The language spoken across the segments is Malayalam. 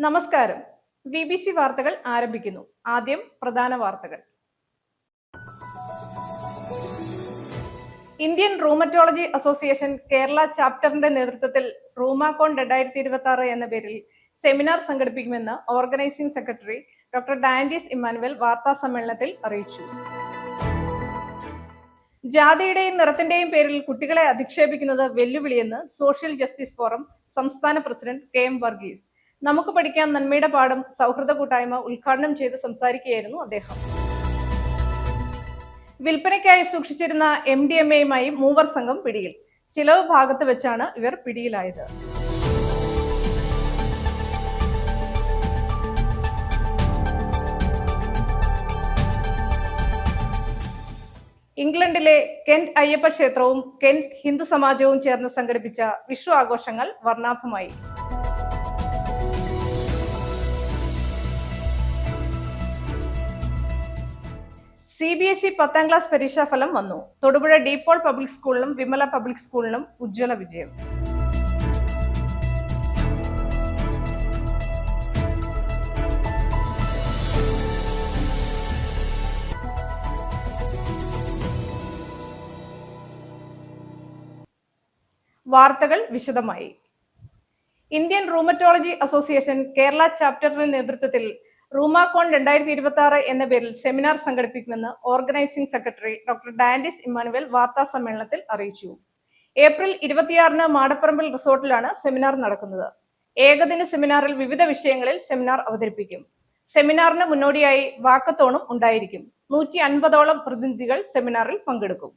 നമസ്കാരം. BBC വാർത്തകൾ ആരംഭിക്കുന്നു. ആദ്യം പ്രധാന വാർത്തകൾ. ഇന്ത്യൻ റൂമറ്റോളജി അസോസിയേഷൻ കേരള ചാപ്റ്ററിന്റെ നേതൃത്വത്തിൽ റൂമാകോൺ 2026 എന്ന പേരിൽ സെമിനാർ സംഘടിപ്പിക്കുമെന്ന് organising secretary doctor Dandis Emmanuel വാർത്താ സമ്മേളനത്തിൽ അറിയിച്ചു. ജാതിയുടെയും നിറത്തിന്റെയും പേരിൽ കുട്ടികളെ അധിക്ഷേപിക്കുന്നത് വെല്ലുവിളിയെന്ന് സോഷ്യൽ ജസ്റ്റിസ് ഫോറം സംസ്ഥാന പ്രസിഡന്റ് KM വർഗീസ്. നമുക്ക് പഠിക്കാൻ നന്മയുടെ പാഠം സൗഹൃദ കൂട്ടായ്മ ഉദ്ഘാടനം ചെയ്ത് സംസാരിക്കുകയായിരുന്നു അദ്ദേഹം. വിൽപ്പനയ്ക്കായി സൂക്ഷിച്ചിരുന്ന MDMA-യുമായി മൂവർ സംഘം പിടിയിൽ. ചിലവ് ഭാഗത്ത് വെച്ചാണ് ഇവർ പിടിയിലായത്. ഇംഗ്ലണ്ടിലെ കെന്റ് അയ്യപ്പ ക്ഷേത്രവും കെന്റ് ഹിന്ദു സമാജവും ചേർന്ന് സംഘടിപ്പിച്ച വിഷു ആഘോഷങ്ങൾ വർണ്ണാഭമായി. CBSE 10ാം ക്ലാസ് പരീക്ഷാഫലം വന്നു. തൊടുപുഴ ഡീപോൾ പബ്ലിക് സ്കൂളിനും വിമല പബ്ലിക് സ്കൂളിനും ഉജ്ജ്വല വിജയം. വാർത്തകൾ വിശദമായി. ഇന്ത്യൻ റൂമറ്റോളജി അസോസിയേഷൻ കേരള ചാപ്റ്ററിന്റെ നേതൃത്വത്തിൽ റൂമാകോൺ 2026 എന്ന പേരിൽ സെമിനാർ സംഘടിപ്പിക്കുമെന്ന് organising secretary doctor Dandis Emmanuel വാർത്താ സമ്മേളനത്തിൽ അറിയിച്ചു. ഏപ്രിൽ 26 മാടപ്പറമ്പിൽ റിസോർട്ടിലാണ് സെമിനാർ നടക്കുന്നത്. ഏകദിന സെമിനാറിൽ വിവിധ വിഷയങ്ങളിൽ സെമിനാർ അവതരിപ്പിക്കും. സെമിനാറിന് മുന്നോടിയായി വാക്കത്തോണും ഉണ്ടായിരിക്കും. 150ഓളം പ്രതിനിധികൾ സെമിനാറിൽ പങ്കെടുക്കും.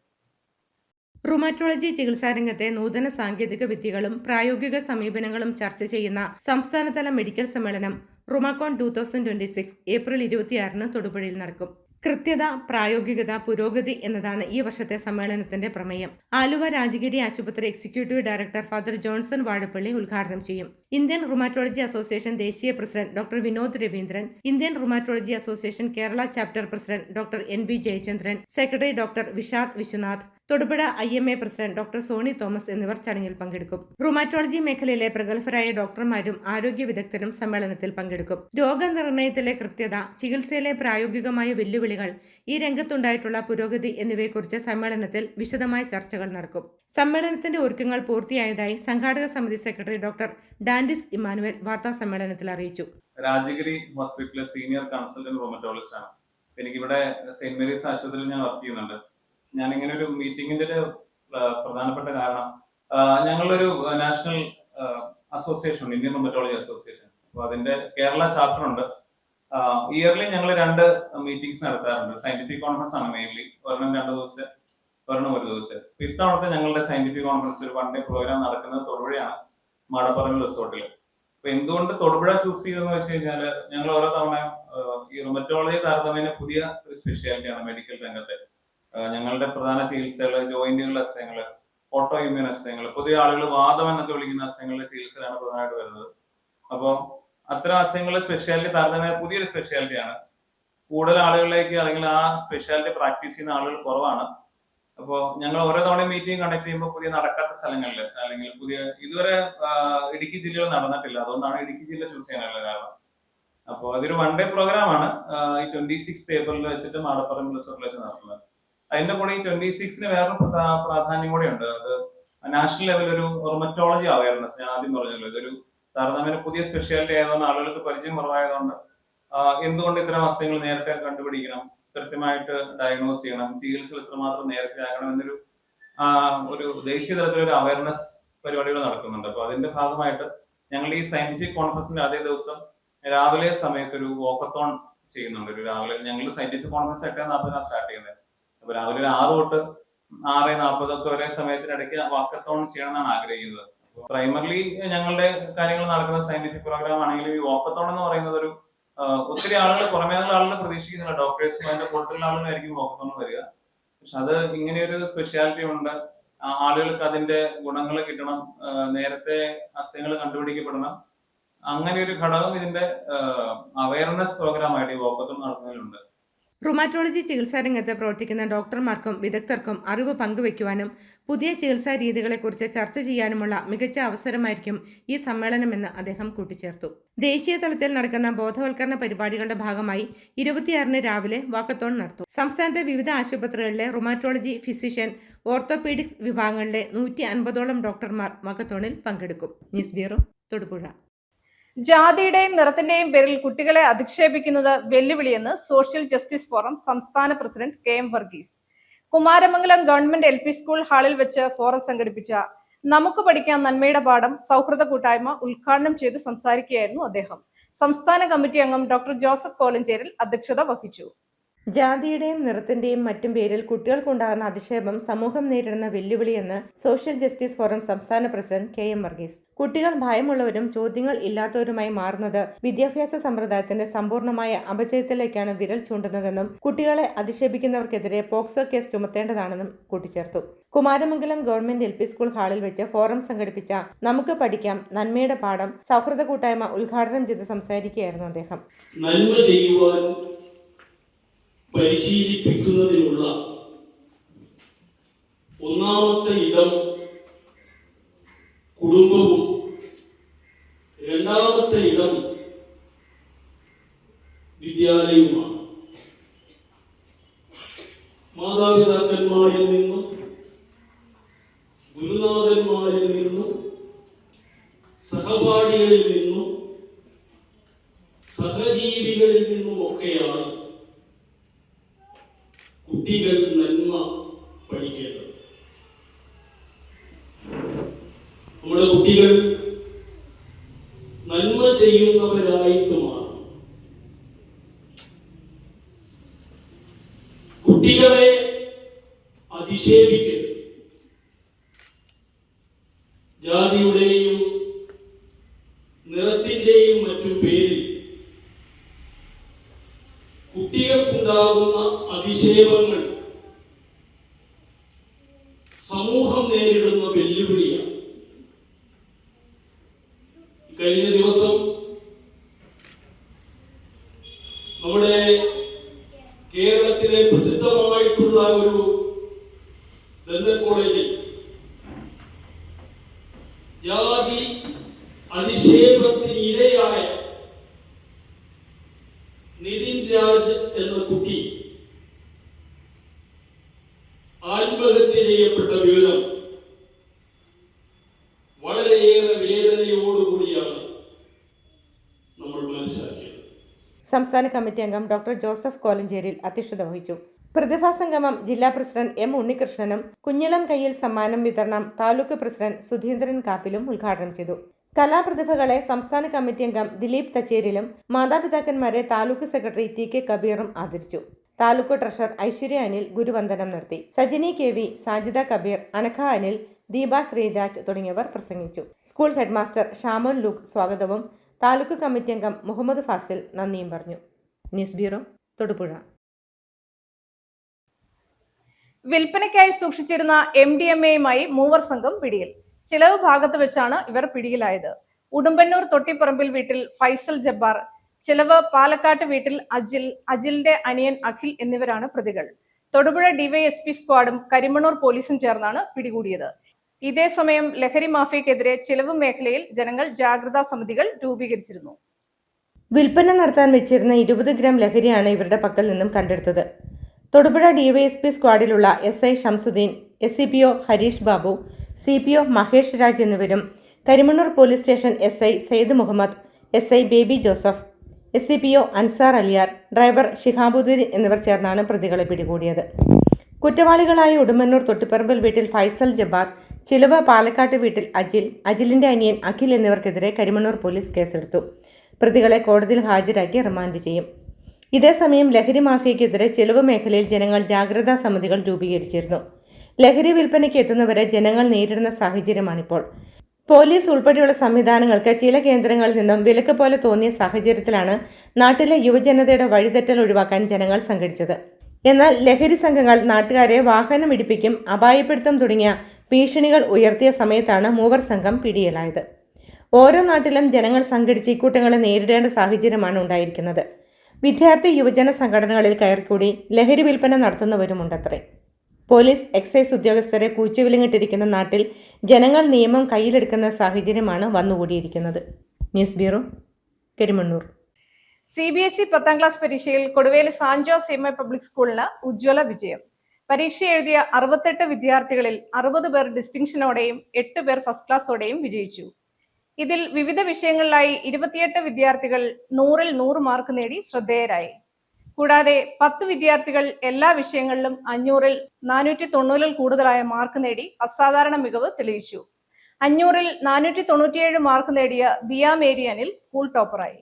റുമാറ്റോളജി ചികിത്സാരംഗത്തെ നൂതന സാങ്കേതിക വിദ്യകളും പ്രായോഗിക സമീപനങ്ങളും ചർച്ച ചെയ്യുന്ന സംസ്ഥാനതല മെഡിക്കൽ സമ്മേളനം റുമാകോൺ 2026 ഏപ്രിൽ 26 തൊടുപുഴയിൽ നടക്കും. കൃത്യത, പ്രായോഗികത, പുരോഗതി എന്നതാണ് ഈ വർഷത്തെ സമ്മേളനത്തിന്റെ പ്രമേയം. ആലുവ രാജഗിരി ആശുപത്രി executive director father Johnson Vazhappally ഉദ്ഘാടനം ചെയ്യും. ഇന്ത്യൻ റുമാറ്റോളജി അസോസിയേഷൻ ദേശീയ president doctor Vinod Raveendran, Indian rheumatology association Kerala chapter president doctor NB Jayachandran, secretary doctor Vishad Viswanath, Thodupuzha IMA president doctor Soni Thomas എന്നിവർ ചടങ്ങിൽ പങ്കെടുക്കും. റുമാറ്റോളജി മേഖലയിലെ പ്രഗത്ഭരായ ഡോക്ടർമാരും ആരോഗ്യ വിദഗ്ധരും സമ്മേളനത്തിൽ പങ്കെടുക്കും. രോഗനിർണയത്തിലെ കൃത്യത, ചികിത്സയിലെ പ്രായോഗികമായ വെല്ലുവിളികൾ, ഈ രംഗത്തുണ്ടായിട്ടുള്ള പുരോഗതി എന്നിവയെക്കുറിച്ച് സമ്മേളനത്തിൽ വിശദമായ ചർച്ചകൾ നടക്കും. സമ്മേളനത്തിന്റെ ഒരുക്കങ്ങൾ പൂർത്തിയായതായി സംഘാടക സമിതി സെക്രട്ടറി ഡോക്ടർ ഡാൻഡിസ് ഇമ്മാനുവൽ വാർത്താ സമ്മേളനത്തിൽ അറിയിച്ചു. രാജഗിരി ഹോസ്പിറ്റലിലെ സീനിയർ കൺസൾട്ടന്റ് റൂമറ്റോളജിസ്റ്റ് ആണ്. എനിക്കിവിടെ സെന്റ് മേരീസ് ആശുപത്രിയിൽ ഞാൻ വർക്ക് ചെയ്യുന്നുണ്ട്. ഞാൻ ഇങ്ങനെ ഒരു മീറ്റിംഗിന്റെ ഒരു പ്രധാനപ്പെട്ട കാരണം, ഞങ്ങളൊരു നാഷണൽ അസോസിയേഷൻ ഉണ്ട്, ഇന്ത്യൻ റൂമറ്റോളജി അസോസിയേഷൻ. അപ്പൊ അതിന്റെ കേരള ചാപ്റ്റർ ഉണ്ട്. ഇയർലി ഞങ്ങൾ 2 മീറ്റിംഗ്സ് നടത്താറുണ്ട്. സയന്റിഫിക് കോൺഫറൻസ് ആണ് മെയിൻലി, ഒരെണ്ണം 2 ദിവസം, ഒരെണ്ണം 1 ദിവസം. ഇത്തവണത്തെ ഞങ്ങളുടെ സയന്റിഫിക് കോൺഫറൻസ് ഒരു 1 ഡേ പ്രോഗ്രാം നടക്കുന്നത് തൊടുപുഴയാണ്, മാടപ്പറമ്പിൽ റിസോർട്ടിൽ. അപ്പൊ എന്തുകൊണ്ട് തൊടുപുഴ ചൂസ് ചെയ്തെന്ന് വെച്ച് കഴിഞ്ഞാൽ, ഞങ്ങൾ ഓരോ തവണ ഈ റുമറ്റോളജി താരതമ്യേന പുതിയ ഒരു സ്പെഷ്യാലിറ്റിയാണ് മെഡിക്കൽ രംഗത്തെ. ഞങ്ങളുടെ പ്രധാന ചികിത്സകൾ ജോയിന്റുകളുടെ അസുഖങ്ങൾ, ഓട്ടോ ഇമ്മ്യൂൺ അസുഖങ്ങൾ, പുതിയ ആളുകൾ വാദം എന്നൊക്കെ വിളിക്കുന്ന അസുഖങ്ങളുടെ ചികിത്സയിലാണ് പ്രധാനമായിട്ട് വരുന്നത്. അപ്പോൾ അത്തരം അസുഖങ്ങളുടെ സ്പെഷ്യാലിറ്റി താരതമ്യേന പുതിയൊരു സ്പെഷ്യാലിറ്റിയാണ്. കൂടുതൽ ആളുകളിലേക്ക് അല്ലെങ്കിൽ ആ സ്പെഷ്യാലിറ്റി പ്രാക്ടീസ് ചെയ്യുന്ന ആളുകൾ കുറവാണ്. അപ്പോൾ ഞങ്ങൾ ഓരോ തവണ മീറ്റിംഗ് കണ്ടക്ട് ചെയ്യുമ്പോൾ പുതിയ നടക്കാത്ത സ്ഥലങ്ങളിൽ അല്ലെങ്കിൽ ഇതുവരെ ഇടുക്കി ജില്ലയിൽ നടന്നിട്ടില്ല. അതുകൊണ്ടാണ് ഇടുക്കി ജില്ല ചൂസ് ചെയ്യാനുള്ള കാരണം. അപ്പോൾ അതൊരു 1 ഡേ പ്രോഗ്രാം ആണ്. ഈ 26 ഏപ്രിലിൽ വെച്ചിട്ട് മാടപ്പറമ്പ് റിസോർട്ടിൽ വെച്ച് നടത്തുന്നത്. അതിന്റെ കൂടെ ഈ 26 വേറൊരു പ്രാധാന്യം കൂടെ ഉണ്ട്. അത് നാഷണൽ ലെവൽ ഒരു റൂമറ്റോളജി അവയർനെസ്. ഞാൻ ആദ്യം പറഞ്ഞല്ലോ, ഇതൊരു താരതമ്യേന പുതിയ സ്പെഷ്യാലിറ്റി ആയതുകൊണ്ട് ആളുകൾക്ക് പരിചയം കുറവായതുകൊണ്ട് എന്തുകൊണ്ട് ഇത്തരം അസുഖങ്ങൾ നേരത്തെ കണ്ടുപിടിക്കണം, കൃത്യമായിട്ട് ഡയഗ്നോസ് ചെയ്യണം, ചികിത്സകൾ എത്രമാത്രം നേരത്തെ ആക്കണം എന്നൊരു ഒരു ദേശീയ തലത്തിലൊരു അവയർനെസ് പരിപാടികൾ നടക്കുന്നുണ്ട്. അപ്പൊ അതിന്റെ ഭാഗമായിട്ട് ഞങ്ങൾ ഈ സയന്റിഫിക് കോൺഫറൻസിന്റെ അതേ ദിവസം രാവിലെ സമയത്ത് ഒരു വോക്കത്തോൺ ചെയ്യുന്നുണ്ട്. ഒരു രാവിലെ ഞങ്ങൾ സയന്റിഫിക് കോൺഫറൻസ് 8:40 സ്റ്റാർട്ട് ചെയ്യുന്നത്. അപ്പൊ രാവിലെ 6 തൊട്ട് 6:40 ഒക്കെ ഒരേ സമയത്തിനിടയ്ക്ക് വാക്കത്തോൺ ചെയ്യണം എന്നാണ് ആഗ്രഹിക്കുന്നത്. പ്രൈമർലി ഞങ്ങളുടെ കാര്യങ്ങൾ നടക്കുന്ന സയന്റിഫിക് പ്രോഗ്രാം ആണെങ്കിലും ഈ വാക്കത്തോൺ എന്ന് പറയുന്നത് ഒരു ഒത്തിരി ആളുകൾ, പുറമേന്നുള്ള ആളുകൾ പ്രതീക്ഷിക്കുന്നില്ല. ഡോക്ടേഴ്സും അതിന്റെ കൂടുതലുള്ള ആളുകളായിരിക്കും വാക്കത്തോൺ വരിക. പക്ഷെ അത് ഇങ്ങനെയൊരു സ്പെഷ്യാലിറ്റി ഉണ്ട്. ആളുകൾക്ക് അതിന്റെ ഗുണങ്ങൾ കിട്ടണം, നേരത്തെ അസുഖങ്ങൾ കണ്ടുപിടിക്കപ്പെടണം. അങ്ങനെ ഒരു ഘടകം ഇതിന്റെ അവയർനെസ് പ്രോഗ്രാം ആയിട്ട് ഈ വാക്കത്തോൺ നടത്തുന്നതിലുണ്ട്. റുമാറ്റോളജി ചികിത്സാരംഗത്ത് പ്രവർത്തിക്കുന്ന ഡോക്ടർമാർക്കും വിദഗ്ധർക്കും അറിവ് പങ്കുവയ്ക്കുവാനും പുതിയ ചികിത്സാ രീതികളെക്കുറിച്ച് ചർച്ച ചെയ്യാനുമുള്ള മികച്ച അവസരമായിരിക്കും ഈ സമ്മേളനമെന്ന് അദ്ദേഹം കൂട്ടിച്ചേർത്തു. ദേശീയ തലത്തിൽ നടക്കുന്ന ബോധവൽക്കരണ പരിപാടികളുടെ ഭാഗമായി 26-ന് രാവിലെ വാക്കത്തോൺ നടത്തും. സംസ്ഥാനത്തെ വിവിധ ആശുപത്രികളിലെ റുമാറ്റോളജി, ഫിസിഷ്യൻ, ഓർത്തോപീഡിക്സ് വിഭാഗങ്ങളിലെ 150ഓളം ഡോക്ടർമാർ വാക്കത്തോണിൽ പങ്കെടുക്കും. News bureau, Thodupuzha. ജാതിയുടെയും നിറത്തിന്റെയും പേരിൽ കുട്ടികളെ അധിക്ഷേപിക്കുന്നത് വെല്ലുവിളിയെന്ന് സോഷ്യൽ ജസ്റ്റിസ് ഫോറം സംസ്ഥാന president KM Varghese. Kumaramangalam government LP school ഹാളിൽ വെച്ച് ഫോറം സംഘടിപ്പിച്ച നമുക്ക് പഠിക്കാൻ നന്മയുടെ പാഠം സൗഹൃദ കൂട്ടായ്മ ഉദ്ഘാടനം ചെയ്ത് സംസാരിക്കുകയായിരുന്നു അദ്ദേഹം. സംസ്ഥാന കമ്മിറ്റി അംഗം ഡോക്ടർ ജോസഫ് കോലഞ്ചേരിൽ അധ്യക്ഷത വഹിച്ചു. ജാതിയുടെയും നിറത്തിന്റെയും മറ്റും പേരിൽ കുട്ടികൾക്കുണ്ടാകുന്ന അധിക്ഷേപം സമൂഹം നേരിടുന്ന വെല്ലുവിളിയെന്ന് സോഷ്യൽ ജസ്റ്റിസ് ഫോറം സംസ്ഥാന പ്രസിഡന്റ് KM വർഗീസ്. കുട്ടികൾ ഭയമുള്ളവരും ചോദ്യങ്ങൾ ഇല്ലാത്തവരുമായി മാറുന്നത് വിദ്യാഭ്യാസ സമ്പ്രദായത്തിന്റെ സമ്പൂർണ്ണമായ അപജയത്തിലേക്കാണ് വിരൽ ചൂണ്ടുന്നതെന്നും കുട്ടികളെ അധിക്ഷേപിക്കുന്നവർക്കെതിരെ പോക്സോ കേസ് ചുമത്തേണ്ടതാണെന്നും കൂട്ടിച്ചേർത്തു. കുമാരമംഗലം ഗവൺമെന്റ് LP സ്കൂൾ ഹാളിൽ വെച്ച് ഫോറം സംഘടിപ്പിച്ച നമുക്ക് പഠിക്കാം നന്മയുടെ പാഠം സൗഹൃദ കൂട്ടായ്മ ഉദ്ഘാടനം ചെയ്ത് സംസാരിക്കുകയായിരുന്നു അദ്ദേഹം. നന്മ ചെയ്യുവാൻ പരിശീലിപ്പിക്കുന്നതിനുള്ള ഒന്നാമത്തെ ഇടം കുടുംബവും രണ്ടാമത്തെ ഇടം വിദ്യാലയവുമാണ്. മാതാപിതാക്കന്മാരിൽ നിന്നും ഗുരുനാഥന്മാരിൽ നിന്നും സഹപാഠികളിൽ നിന്നും സഹജീവികളിൽ നിന്നുമൊക്കെയാണ് കുട്ടികൾ നന്മ പഠിക്കേണ്ടത്. നമ്മുടെ കുട്ടികൾ നന്മ ചെയ്യുന്നവരായിട്ട് മാറും. കുട്ടികളെ അധിക്ഷേപിക്കരുത്. ജാതിയുടെയും നിറത്തിന്റെയും മറ്റും പേരിൽ കുട്ടികൾക്കുണ്ടാകുന്ന അധിക്ഷേപങ്ങൾ സമൂഹം നേരിടുന്ന വെല്ലുവിളിയാണ്. കഴിഞ്ഞ ദിവസം നമ്മുടെ കേരളത്തിലെ പ്രസിദ്ധമായിട്ടുള്ള ഒരു ദന്തൽ കോളേജിൽ ജാതി അധിക്ഷേപത്തിന് ഇരയായ നിതിൻ രാജ് എന്ന കുട്ടി ആത്മഹത്യ ചെയ്യപ്പെട്ട വിവരം വളരെയേറെ വേദനയോടുകൂടിയാണ് നമ്മൾ മനസ്സിലാക്കിയത്. സംസ്ഥാന കമ്മിറ്റി അംഗം ഡോക്ടർ ജോസഫ് കോലഞ്ചേരിൽ അധ്യക്ഷത വഹിച്ചു. പ്രതിഭാ സംഗമം ജില്ലാ പ്രസിഡന്റ് M ഉണ്ണികൃഷ്ണനും കുഞ്ഞിളം കയ്യിൽ സമ്മാനം വിതരണം താലൂക്ക് പ്രസിഡന്റ് സുധീന്ദ്രൻ കാപ്പിലും ഉദ്ഘാടനം ചെയ്തു. കലാപ്രതിഭകളെ സംസ്ഥാന കമ്മിറ്റി അംഗം ദിലീപ് തച്ചേരിലും മാതാപിതാക്കന്മാരെ താലൂക്ക് സെക്രട്ടറി TK കബീറും ആദരിച്ചു. താലൂക്ക് ട്രഷറർ ഐശ്വര്യ അനിൽ ഗുരുവന്ദനം നടത്തി. സജിനി KV, സാജിദ കബീർ, അനഘ അനിൽ, ദീപ ശ്രീരാജ് തുടങ്ങിയവർ പ്രസംഗിച്ചു. സ്കൂൾ ഹെഡ്മാസ്റ്റർ ഷാമോൻ ലൂക്ക് സ്വാഗതവും താലൂക്ക് കമ്മിറ്റി അംഗം മുഹമ്മദ് ഫാസിൽ നന്ദിയും പറഞ്ഞു. News bureau, Thodupuzha. വിൽപ്പനയ്ക്കായി സൂക്ഷിച്ചിരുന്ന MDMA-യുമായി മൂവർ സംഘം പിടിയിൽ. ചിലവ് ഭാഗത്ത് വെച്ചാണ് ഇവർ പിടിയിലായത്. ഉടുമ്പന്നൂർ തൊട്ടിപ്പറമ്പിൽ വീട്ടിൽ ഫൈസൽ ജബ്ബാർ, ചിലവ് പാലക്കാട്ട് വീട്ടിൽ അജിലിന്റെ അനിയൻ അഖിൽ എന്നിവരാണ് പ്രതികൾ. തൊടുപുഴ DYSP സ്ക്വാഡും കരിമണ്ണൂർ പോലീസും ചേർന്നാണ് പിടികൂടിയത്. ഇതേസമയം ലഹരി മാഫിയക്കെതിരെ ചിലവ് മേഖലയിൽ ജനങ്ങൾ ജാഗ്രതാ സമിതികൾ രൂപീകരിച്ചിരുന്നു. വിൽപ്പന നടത്താൻ വെച്ചിരുന്ന 20 ഗ്രാം ലഹരിയാണ് ഇവരുടെ പക്കൽ നിന്നും കണ്ടെടുത്തത്. Thodupuzha DYSP സ്ക്വാഡിലുള്ള SI Shamsuddin, SCPO Harish Babu, CPO Mahesh Raj എന്നിവരും Karimannoor police station SI Sayed Mohammed, SI Baby Joseph, SCPO Ansar Aliyar, driver Shihabuddeen എന്നിവർ ചേർന്നാണ് പ്രതികളെ പിടികൂടിയത്. കുറ്റവാളികളായ ഉടുമ്പന്നൂർ തൊട്ടിപ്പറമ്പിൽ വീട്ടിൽ ഫൈസൽ ജബ്ബാർ, ചിലവ് പാലക്കാട്ട് വീട്ടിൽ അജിലിന്റെ അനിയൻ അഖിൽ എന്നിവർക്കെതിരെ കരിമണ്ണൂർ പോലീസ് കേസെടുത്തു. പ്രതികളെ കോടതിയിൽ ഹാജരാക്കി റിമാൻഡ് ചെയ്യും. ഇതേസമയം ലഹരി മാഫിയക്കെതിരെ ചിലവ് മേഖലയിൽ ജനങ്ങൾ ജാഗ്രതാ സമിതികൾ രൂപീകരിച്ചിരുന്നു. ലഹരി വിൽപ്പനയ്ക്ക് എത്തുന്നവരെ ജനങ്ങൾ നേരിടുന്ന സാഹചര്യമാണിപ്പോൾ. പോലീസ് ഉൾപ്പെടെയുള്ള സംവിധാനങ്ങൾക്ക് ചില കേന്ദ്രങ്ങളിൽ നിന്നും വിലക്ക് പോലെ തോന്നിയ സാഹചര്യത്തിലാണ് നാട്ടിലെ യുവജനതയുടെ വഴിതെറ്റൽ ഒഴിവാക്കാൻ ജനങ്ങൾ സംഘടിച്ചത്. എന്നാൽ ലഹരി സംഘങ്ങൾ നാട്ടുകാരെ വാഹനം ഇടിപ്പിക്കും, അപായപ്പെടുത്തും തുടങ്ങിയ ഭീഷണികൾ ഉയർത്തിയ സമയത്താണ് മൂവർ സംഘം പിടിയിലായത്. ഓരോ നാട്ടിലും ജനങ്ങൾ സംഘടിച്ച് ഇക്കൂട്ടങ്ങളെ നേരിടേണ്ട സാഹചര്യമാണ് ഉണ്ടായിരിക്കുന്നത്. വിദ്യാർത്ഥി യുവജന സംഘടനകളിൽ കയറിക്കൂടി ലഹരി വിൽപ്പന നടത്തുന്നവരുമുണ്ടത്രേ. പോലീസ്, എക്സൈസ് ഉദ്യോഗസ്ഥരെ കൂച്ചുവിലങ്ങിട്ടിരിക്കുന്ന നാട്ടിൽ ജനങ്ങൾ നിയമം കയ്യിലെടുക്കുന്ന സാഹചര്യമാണ് വന്നുകൂടിയിരിക്കുന്നത്. News bureau, Karimannoor. CBSE 10ാം ക്ലാസ് പരീക്ഷയിൽ കൊടുവേലി സാന്റ് ജോസ് CMI പബ്ലിക് സ്കൂളിന് ഉജ്ജ്വല വിജയം. പരീക്ഷ എഴുതിയ 68 വിദ്യാർത്ഥികളിൽ 60 പേർ ഡിസ്റ്റിങ്ഷനോടെയും 8 പേർ ഫസ്റ്റ് ക്ലാസ്സോടെയും വിജയിച്ചു. ഇതിൽ വിവിധ വിഷയങ്ങളിലായി 28 വിദ്യാർത്ഥികൾ 100-ൽ 100 മാർക്ക് നേടി ശ്രദ്ധേയരായി. കൂടാതെ 10 വിദ്യാർത്ഥികൾ എല്ലാ വിഷയങ്ങളിലും 500-ൽ 490-ൽ കൂടുതലായ മാർക്ക് നേടി അസാധാരണ മികവ് തെളിയിച്ചു. 500-ൽ 497 മാർക്ക് നേടിയ ബിയ മേരി അനിൽ സ്കൂൾ ടോപ്പറായി.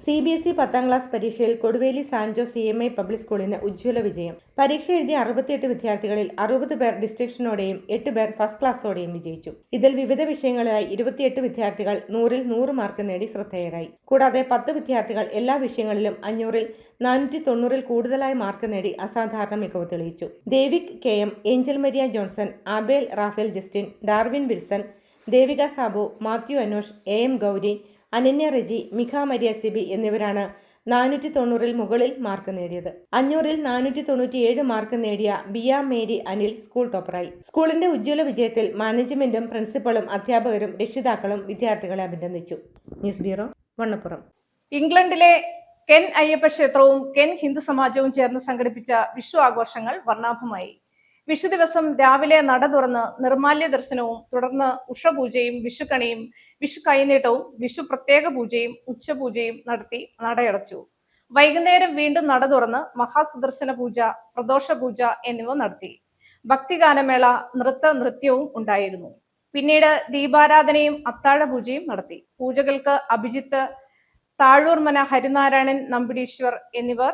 CBSE 10ാം ക്ലാസ് പരീക്ഷയിൽ കൊടുവേലി സാന്റ് ജോസ് CMI പബ്ലിക് സ്കൂളിന് ഉജ്ജ്വല വിജയം. പരീക്ഷ എഴുതിയ 68 വിദ്യാർത്ഥികളിൽ 60 പേർ ഡിസ്റ്റിങ്ഷനോടെയും 8 പേർ ഫസ്റ്റ് ക്ലാസ്സോടെയും വിജയിച്ചു. ഇതിൽ വിവിധ വിഷയങ്ങളിലായി 28 വിദ്യാർത്ഥികൾ 100-ൽ 100 മാർക്ക് നേടി ശ്രദ്ധേയരായി. കൂടാതെ 10 വിദ്യാർത്ഥികൾ എല്ലാ വിഷയങ്ങളിലും 500-ൽ 490-ൽ കൂടുതലായി മാർക്ക് നേടി അസാധാരണ മികവ് തെളിയിച്ചു. Devik KM, Angel Maria Johnson, Abel Raphael Justin, Darwin Wilson, Devika Sabu, Mathew Anosh, AM Gauri, Ananya Reji, Mikha Maria Sibi എന്നിവരാണ് 490-ൽ മുകളിൽ മാർക്ക് നേടിയത്. 500-ൽ 497 മാർക്ക് നേടിയ ബിയ മേരി അനിൽ സ്കൂൾ ടോപ്പറായി. സ്കൂളിന്റെ ഉജ്ജ്വല വിജയത്തിൽ മാനേജ്മെന്റും പ്രിൻസിപ്പളും അധ്യാപകരും രക്ഷിതാക്കളും വിദ്യാർത്ഥികളെ അഭിനന്ദിച്ചു. News bureau, Vannappuram. ഇംഗ്ലണ്ടിലെ കെൻ അയ്യപ്പ ക്ഷേത്രവും കെൻ ഹിന്ദു സമാജവും ചേർന്ന് സംഘടിപ്പിച്ച വിഷു ആഘോഷങ്ങൾ വർണ്ണാഭമായി. വിഷു ദിവസം രാവിലെ നട തുറന്ന് നിർമാല്യ ദർശനവും തുടർന്ന് ഉഷപൂജയും വിഷുക്കണിയും വിഷു കൈനീട്ടവും വിഷു പ്രത്യേക പൂജയും ഉച്ചപൂജയും നടത്തി നടയടച്ചു. വൈകുന്നേരം വീണ്ടും നട തുറന്ന് മഹാസുദർശന പൂജ, പ്രദോഷ പൂജ എന്നിവ നടത്തി. ഭക്തിഗാനമേള, നൃത്യവും ഉണ്ടായിരുന്നു. പിന്നീട് ദീപാരാധനയും അത്താഴ പൂജയും നടത്തി. പൂജകൾക്ക് അഭിജിത്ത്, താഴൂർമന ഹരിനാരായണൻ നമ്പിടീശ്വർ എന്നിവർ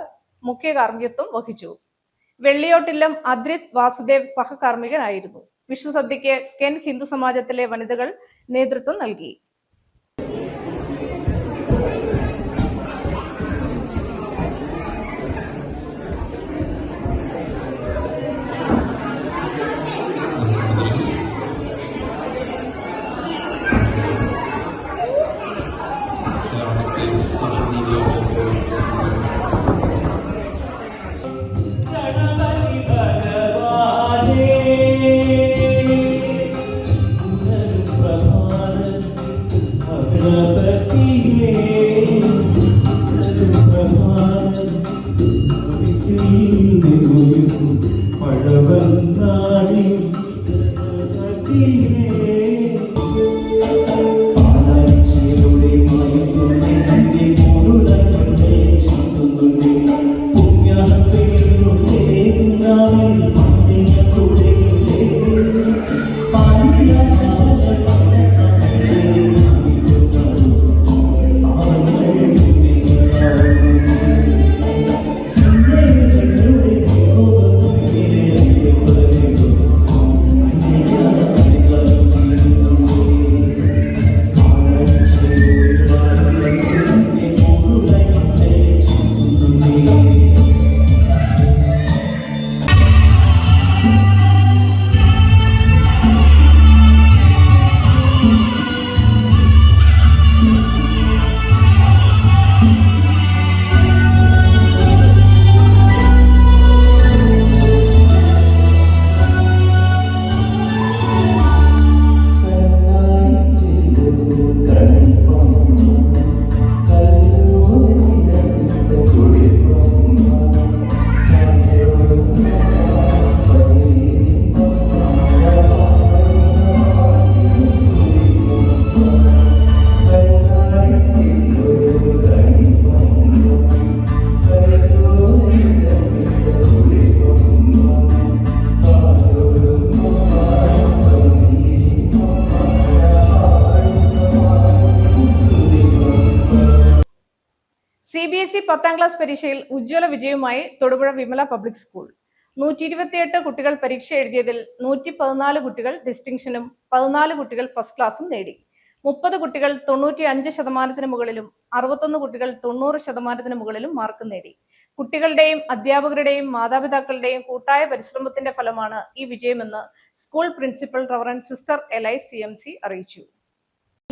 മുഖ്യ കാർമ്മികത്വം വഹിച്ചു. വെള്ളിയോട്ടില്ലം അദ്രിത് വാസുദേവ് സഹകാർമ്മികനായിരുന്നു. വിഷു സദ്യയ്ക്ക് കെൻ ഹിന്ദു സമാജത്തിലെ വനിതകൾ നേതൃത്വം നൽകി. CBSE 10ാം ക്ലാസ് പരീക്ഷയിൽ ഉജ്ജ്വല വിജയവുമായി തൊടുപുഴ വിമല പബ്ലിക് സ്കൂൾ. 128 കുട്ടികൾ പരീക്ഷ എഴുതിയതിൽ 114 കുട്ടികൾ ഡിസ്റ്റിങ്ഷനും 14 കുട്ടികൾ ഫസ്റ്റ് ക്ലാസും നേടി. 30 കുട്ടികൾ 95% മുകളിലും 61 കുട്ടികൾ 90% മുകളിലും മാർക്ക് നേടി. കുട്ടികളുടെയും അധ്യാപകരുടെയും മാതാപിതാക്കളുടെയും കൂട്ടായ പരിശ്രമത്തിന്റെ ഫലമാണ് ഈ വിജയമെന്ന് school principal reverend sister Elise CMC അറിയിച്ചു.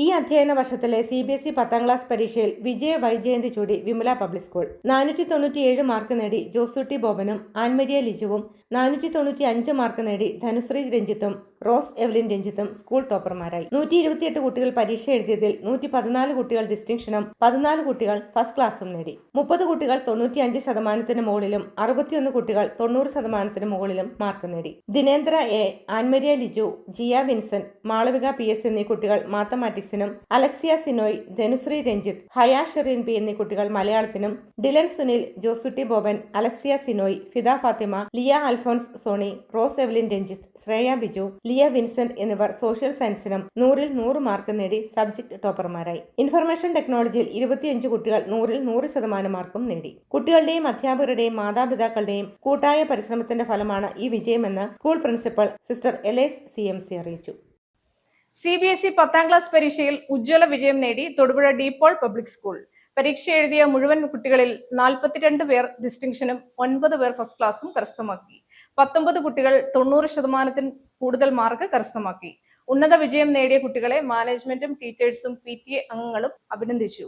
ഈ അധ്യയന വർഷത്തിലെ CBSE 10ാം ക്ലാസ് പരീക്ഷയിൽ വിജയ വൈജയന്തി ചൂടി വിമല പബ്ലിക് സ്കൂൾ. 497 മാർക്ക് നേടി ജോസൂട്ടി ബോബനും ആൻമരിയ ലിജുവും, 495 മാർക്ക് നേടി ധനുശ്രീ രഞ്ജിത്തും റോസ് എവലിൻ രഞ്ജിത്തും സ്കൂൾ ടോപ്പർമാരായി. 128 കുട്ടികൾ പരീക്ഷ എഴുതിയതിൽ 114 കുട്ടികൾ ഡിസ്റ്റിങ്ഷനും 14 കുട്ടികൾ ഫസ്റ്റ് ക്ലാസും നേടി. 30 കുട്ടികൾ 95% മുകളിലും 61 കുട്ടികൾ 90% മുകളിലും മാർക്ക് നേടി. ദിനേന്ദ്ര എ, ആൻമരിയ ലിജു, ജിയ വിൻസെന്റ്, മാളവിക PS എന്നീ കുട്ടികൾ മാത്തമാറ്റിക്സിനും, അലക്സിയ സിനോയ്, ധനുശ്രീ രഞ്ജിത്ത്, ഹയ ഷെറീൻ പി എന്നീ കുട്ടികൾ മലയാളത്തിനും, ഡിലൻ സുനിൽ, ജോസുട്ടി ബോബൻ, അലക്സിയ സിനോയ്, ഫിദ ഫാത്തിമ, ലിയ അൽഫോൺസ് സോണി, റോസ് എവലിൻ രഞ്ജിത്ത്, ശ്രേയ ബിജു, ലിയ വിൻസെന്റ് എന്നിവർ സോഷ്യൽ സയൻസിനും 100ൽ 100 മാർക്ക് നേടി സബ്ജക്ട് ടോപ്പർമാരായി. ഇൻഫർമേഷൻ ടെക്നോളജിയിൽ 25 കുട്ടികൾ 100ൽ 100% മാർക്കും നേടി. കുട്ടികളുടെയും അധ്യാപകരുടെയും മാതാപിതാക്കളുടെയും കൂട്ടായ പരിശ്രമത്തിന്റെ ഫലമാണ് ഈ വിജയമെന്ന് സ്കൂൾ പ്രിൻസിപ്പൽ സിസ്റ്റർ എലേസ് CMC അറിയിച്ചു. CBSE 10ാം ക്ലാസ് പരീക്ഷയിൽ ഉജ്ജ്വല വിജയം നേടി തൊടുപുഴ ഡീപോൾ പബ്ലിക് സ്കൂൾ. പരീക്ഷ എഴുതിയ മുഴുവൻ കുട്ടികളിൽ 42 പേർ ഡിസ്റ്റിങ്ഷനും 9 പേർ ഫസ്റ്റ് ക്ലാസും കരസ്ഥമാക്കി. 19 കുട്ടികൾ 90% കൂടുതൽ മാർക്ക് കരസ്ഥമാക്കി. ഉന്നത വിജയം നേടിയ കുട്ടികളെ മാനേജ്മെന്റും ടീച്ചേഴ്സും PTA അംഗങ്ങളും അഭിനന്ദിച്ചു.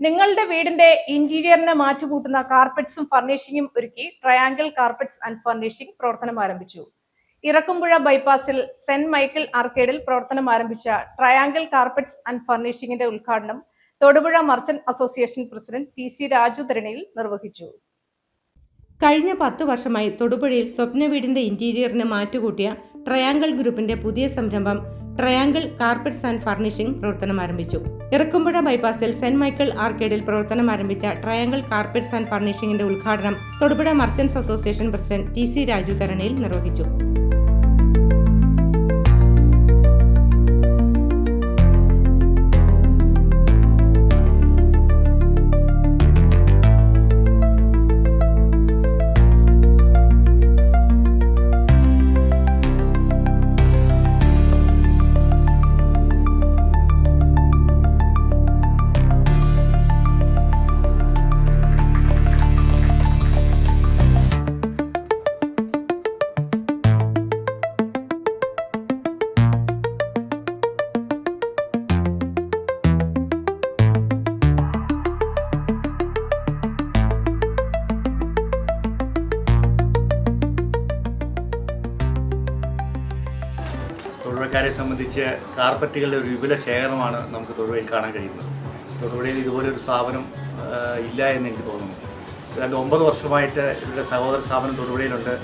നിങ്ങളുടെ വീടിന്റെ ഇന്റീരിയറിനെ മാറ്റുകൂട്ടുന്ന കാർപ്പറ്റ്സും ഫർണിഷിംഗും ഒരുക്കി ട്രയാങ്കിൾ കാർപ്പറ്റ്സ് ആൻഡ് ഫർണിഷിംഗ് പ്രവർത്തനം ആരംഭിച്ചു. ഇറക്കുംപുഴ ബൈപ്പാസിൽ സെന്റ് മൈക്കിൾ ആർക്കേഡിൽ പ്രവർത്തനം ആരംഭിച്ച ട്രയാങ്കിൾ കാർപ്പറ്റ്സ് ആൻഡ് ഫർണിഷിംഗിന്റെ ഉദ്ഘാടനം Thodupuzha merchant association president TC Raju തരണിയിൽ നിർവഹിച്ചു. കഴിഞ്ഞ 10 വർഷമായി തൊടുപുഴയിൽ സ്വപ്ന വീടിന്റെ ഇന്റീരിയറിന് മാറ്റുകൂട്ടിയ ട്രയാങ്കിൾ ഗ്രൂപ്പിന്റെ പുതിയ സംരംഭം ട്രയാങ്കിൾ കാർപ്പറ്റ്സ് ആൻഡ് ഫർണിഷിംഗ് പ്രവർത്തനം ആരംഭിച്ചു. ഇറക്കുംപുഴ ബൈപ്പാസിൽ സെന്റ് മൈക്കിൾ ആർക്കേഡിൽ പ്രവർത്തനം ആരംഭിച്ച ട്രയാങ്കിൾ കാർപ്പറ്റ്സ് ആൻഡ് ഫർണിഷിംഗിന്റെ ഉദ്ഘാടനം Thodupuzha merchants association president TC Raju തരണിയിൽ നിർവഹിച്ചു. തൊടുപുഴക്കാരെ സംബന്ധിച്ച് കാർപ്പറ്റുകളുടെ ഒരു വിപുല ശേഖരമാണ് നമുക്ക് തൊടുപുഴയിൽ കാണാൻ കഴിയുന്നത്. തൊടുപുഴയിൽ ഇതുപോലൊരു സ്ഥാപനം ഇല്ല എന്ന് എനിക്ക് തോന്നുന്നു. ഏതാണ്ട് 9 വർഷമായിട്ട് ഇവരുടെ സഹോദര സ്ഥാപനം തൊടുപുഴയിലുണ്ട്.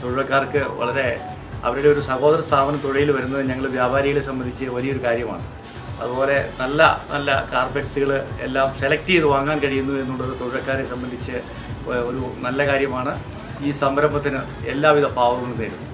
തൊടുപുഴക്കാർക്ക് വളരെ അവരുടെ ഒരു സഹോദര സ്ഥാപനം തൊടുപുഴയിൽ വരുന്നത് ഞങ്ങൾ വ്യാപാരികളെ സംബന്ധിച്ച് വലിയൊരു കാര്യമാണ്. അതുപോലെ നല്ല നല്ല കാർപ്പറ്റ്സുകൾ എല്ലാം സെലക്ട് ചെയ്ത് വാങ്ങാൻ കഴിയുന്നു എന്നുള്ളത് തൊടുപുഴക്കാരെ സംബന്ധിച്ച് ഒരു നല്ല കാര്യമാണ്. ഈ സംരംഭത്തിന് എല്ലാവിധ ഭാവങ്ങളും നേരുന്നു.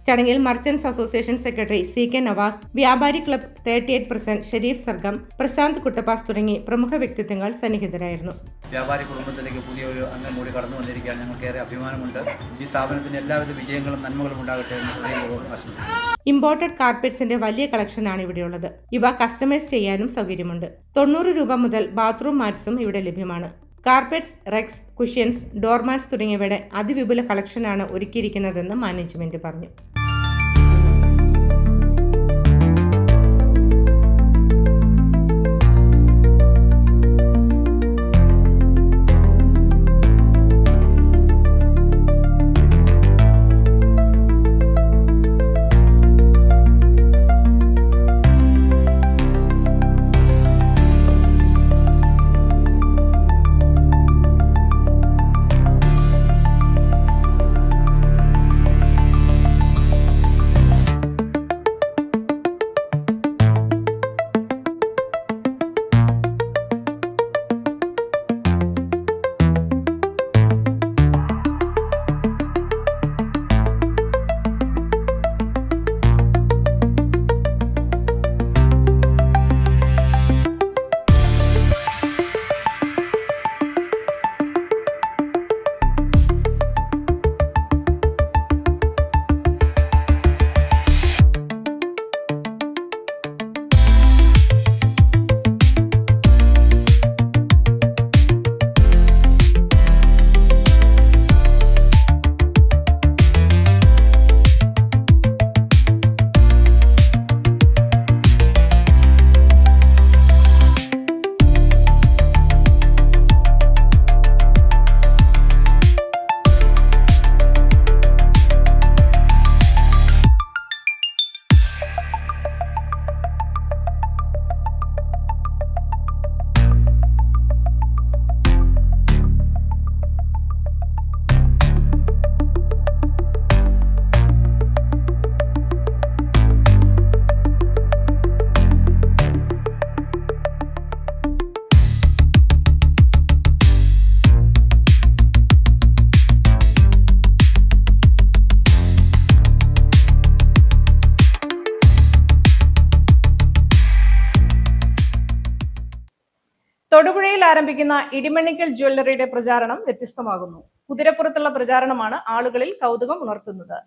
ചടങ്ങിൽ merchants association secretary CK Navas, വ്യാപാരി ക്ലബ് 38 പ്രസിഡന്റ് ഷെരീഫ് സർഗം, പ്രശാന്ത് കുട്ടപ്പാസ് തുടങ്ങി പ്രമുഖ വ്യക്തിത്വങ്ങൾ സന്നിഹിതരായിരുന്നു. വ്യാപാരി കുടുംബത്തിലേക്ക് പുതിയൊരു അംഗം കൂടി കടന്നു വന്നിരിക്കാൻ ഞങ്ങൾക്കേറെ അഭിമാനമുണ്ട്. ഈ സ്ഥാപനത്തിന് എല്ലാവിധ വിജയങ്ങളും നന്മകളും ഉണ്ടാകട്ടെ എന്ന് ഹൃദയപൂർവ്വം ആശംസിക്കുന്നു. ഇമ്പോർട്ടഡ് കാർപ്പറ്റ്സിന്റെ വലിയ കളക്ഷനാണ് ഇവിടെയുള്ളത്. ഇവ കസ്റ്റമൈസ് ചെയ്യാനും സൗകര്യമുണ്ട്. 90 രൂപ മുതൽ ബാത്റൂം മാറ്റ്സും ഇവിടെ ലഭ്യമാണ്. കാർപ്പറ്റ്സ്, റെക്സ്, കുഷ്യൻസ്, ഡോർമാറ്റ്സ് തുടങ്ങിയവയുടെ അതിവിപുല കളക്ഷനാണ് ഒരുക്കിയിരിക്കുന്നതെന്ന് മാനേജ്മെന്റ് പറഞ്ഞു. തൊടുപുഴയിൽ ആരംഭിക്കുന്ന ഇടിമണ്ണിക്കൽ ജ്വല്ലറിയുടെ പ്രചാരണം വ്യത്യസ്തമാകുന്നു. കുതിരപ്പുറത്തുള്ള പ്രചാരണമാണ് ആളുകളിൽ കൗതുകം ഉണർത്തുന്നത്.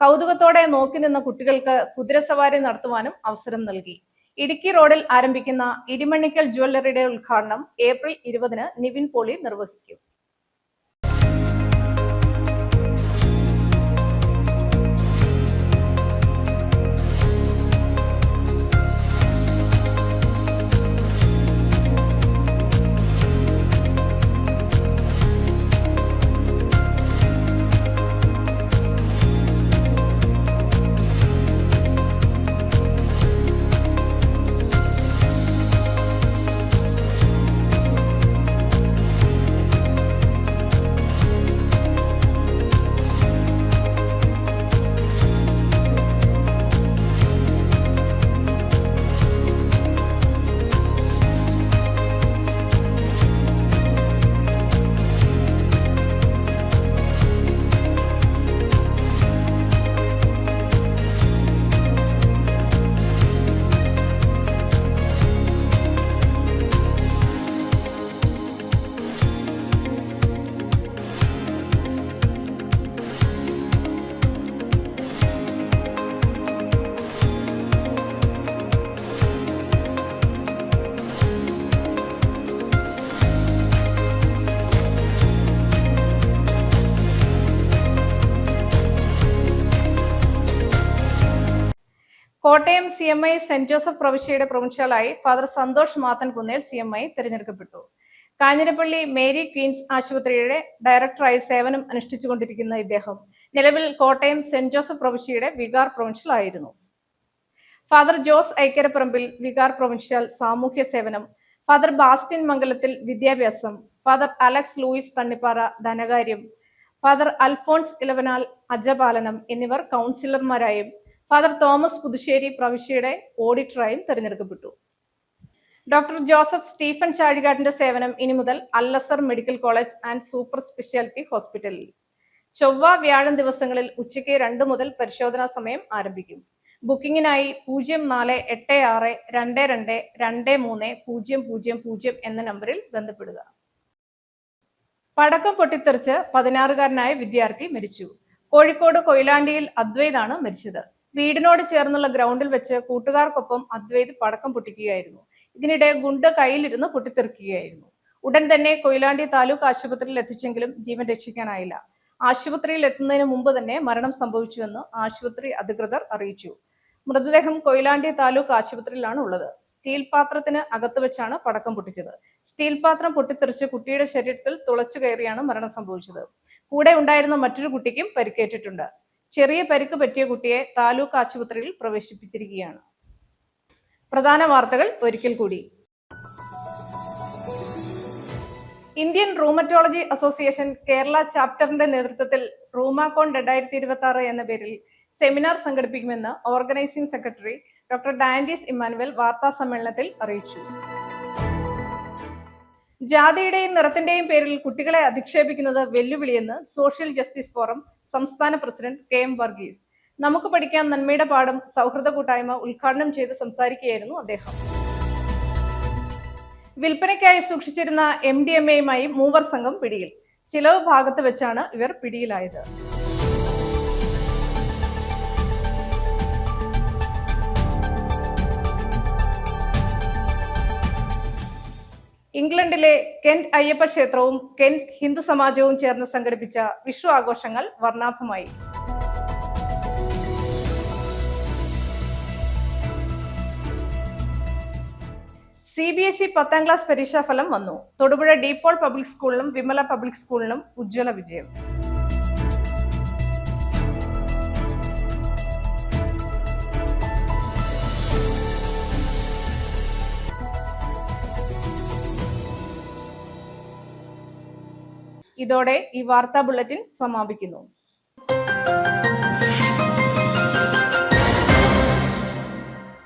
കൗതുകത്തോടെ നോക്കി നിന്ന കുട്ടികൾക്ക് കുതിരസവാരി നടത്തുവാനും അവസരം നൽകി. ഇടുക്കി റോഡിൽ ആരംഭിക്കുന്ന ഇടിമണ്ണിക്കൽ ജ്വല്ലറിയുടെ ഉദ്ഘാടനം ഏപ്രിൽ 20-ന് നിവിൻ പോളി നിർവഹിക്കും. കോട്ടയം CMI സെന്റ് ജോസഫ് പ്രവിശ്യയുടെ പ്രൊവിൻഷ്യലായി ഫാദർ സന്തോഷ് മാത്തൻകുന്നേൽ CMI തിരഞ്ഞെടുക്കപ്പെട്ടു. കാഞ്ഞിരപ്പള്ളി മേരി ക്വീൻസ് ആശുപത്രിയുടെ ഡയറക്ടറായി സേവനം അനുഷ്ഠിച്ചുകൊണ്ടിരിക്കുന്ന ഇദ്ദേഹം നിലവിൽ കോട്ടയം സെന്റ് ജോസഫ് പ്രവിശ്യയുടെ വികാർ പ്രൊവിൻഷ്യൽ ആയിരുന്നു. Father Jose Aikkaraparambil vicar provincial സാമൂഹ്യ സേവനം, ഫാദർ ബാസ്റ്റിൻ മംഗലത്തിൽ വിദ്യാഭ്യാസം, ഫാദർ അലക്സ് ലൂയിസ് തണ്ണിപ്പാറ ധനകാര്യം, ഫാദർ അൽഫോൺസ് ഇലവനാൽ അജപാലനം എന്നിവർ കൗൺസിലർമാരായും ഫാദർ തോമസ് പുതുശ്ശേരി പ്രവിശ്യയുടെ ഓഡിറ്ററായും തെരഞ്ഞെടുക്കപ്പെട്ടു. ഡോക്ടർ ജോസഫ് സ്റ്റീഫൻ ചാഴികാടിന്റെ സേവനം ഇനി മുതൽ Al Azhar medical college and super speciality ഹോസ്പിറ്റലിൽ ചൊവ്വ വ്യാഴം ദിവസങ്ങളിൽ ഉച്ചയ്ക്ക് 2 മുതൽ പരിശോധനാ സമയം ആരംഭിക്കും. ബുക്കിംഗിനായി 0486222300 എന്ന നമ്പറിൽ ബന്ധപ്പെടുക. പടക്കം പൊട്ടിത്തെറിച്ച് 16-കാരനായ വിദ്യാർത്ഥി മരിച്ചു. കോഴിക്കോട് കൊയിലാണ്ടിയിൽ അദ്വൈതാണ് മരിച്ചത്. വീടിനോട് ചേർന്നുള്ള ഗ്രൗണ്ടിൽ വെച്ച് കൂട്ടുകാർക്കൊപ്പം അദ്വൈത് പടക്കം പൊട്ടിക്കുകയായിരുന്നു. ഇതിനിടെ ഗുണ്ട കയ്യിലിരുന്ന് പൊട്ടിത്തെറിക്കുകയായിരുന്നു. ഉടൻ തന്നെ കൊയിലാണ്ടി താലൂക്ക് ആശുപത്രിയിൽ എത്തിച്ചെങ്കിലും ജീവൻ രക്ഷിക്കാനായില്ല. ആശുപത്രിയിൽ എത്തുന്നതിന് മുമ്പ് തന്നെ മരണം സംഭവിച്ചുവെന്ന് ആശുപത്രി അധികൃതർ അറിയിച്ചു. മൃതദേഹം കൊയിലാണ്ടി താലൂക്ക് ആശുപത്രിയിലാണ് ഉള്ളത്. സ്റ്റീൽ പാത്രത്തിന് അകത്ത് വെച്ചാണ് പടക്കം പൊട്ടിച്ചത്. സ്റ്റീൽ പാത്രം പൊട്ടിത്തെറിച്ച് കുട്ടിയുടെ ശരീരത്തിൽ തുളച്ചു കയറിയാണ് മരണം സംഭവിച്ചത്. കൂടെ ഉണ്ടായിരുന്ന മറ്റൊരു കുട്ടിക്കും പരിക്കേറ്റിട്ടുണ്ട്. ചെറിയ പരിക്ക് പറ്റിയ കുട്ടിയെ താലൂക്ക് ആശുപത്രിയിൽ പ്രവേശിപ്പിച്ചിരിക്കുകയാണ്. പ്രധാന വാർത്തകൾ ഒരിക്കൽ കൂടി. ഇന്ത്യൻ റൂമറ്റോളജി അസോസിയേഷൻ കേരള ചാപ്റ്ററിന്റെ നേതൃത്വത്തിൽ റൂമാകോൺ 2026 എന്ന പേരിൽ സെമിനാർ സംഘടിപ്പിക്കുമെന്ന് organising secretary doctor dandies Emmanuel വാർത്താ സമ്മേളനത്തിൽ അറിയിച്ചു. ജാതിയുടെയും നിറത്തിന്റെയും പേരിൽ കുട്ടികളെ അധിക്ഷേപിക്കുന്നത് വെല്ലുവിളിയെന്ന് സോഷ്യൽ ജസ്റ്റിസ് ഫോറം സംസ്ഥാന പ്രസിഡന്റ് KM വർഗീസ്. നമുക്ക് പഠിക്കാൻ നന്മയുടെ പാഠം സൗഹൃദ കൂട്ടായ്മ ഉദ്ഘാടനം ചെയ്ത് സംസാരിക്കുകയായിരുന്നു അദ്ദേഹം. വിൽപ്പനയ്ക്കായി സൂക്ഷിച്ചിരുന്ന MDMA-യുമായി മൂവർ സംഘം പിടിയിൽ. ചിലവ് ഭാഗത്ത് വെച്ചാണ് ഇവർ പിടിയിലായത്. ഇംഗ്ലണ്ടിലെ കെന്റ് അയ്യപ്പ ക്ഷേത്രവും കെന്റ് ഹിന്ദു സമാജവും ചേർന്ന് സംഘടിപ്പിച്ച വിഷു ആഘോഷങ്ങൾ വർണ്ണാഭമായി. CBSE 10ാം ക്ലാസ് പരീക്ഷാഫലം വന്നു. തൊടുപുഴ ഡീപോൾ പബ്ലിക് സ്കൂളിലും വിമല പബ്ലിക് സ്കൂളിലും ഉജ്ജ്വല വിജയം. ഇതോടെ ഈ വാർത്താ ബുള്ളറ്റിൻ സമാപിക്കുന്നു.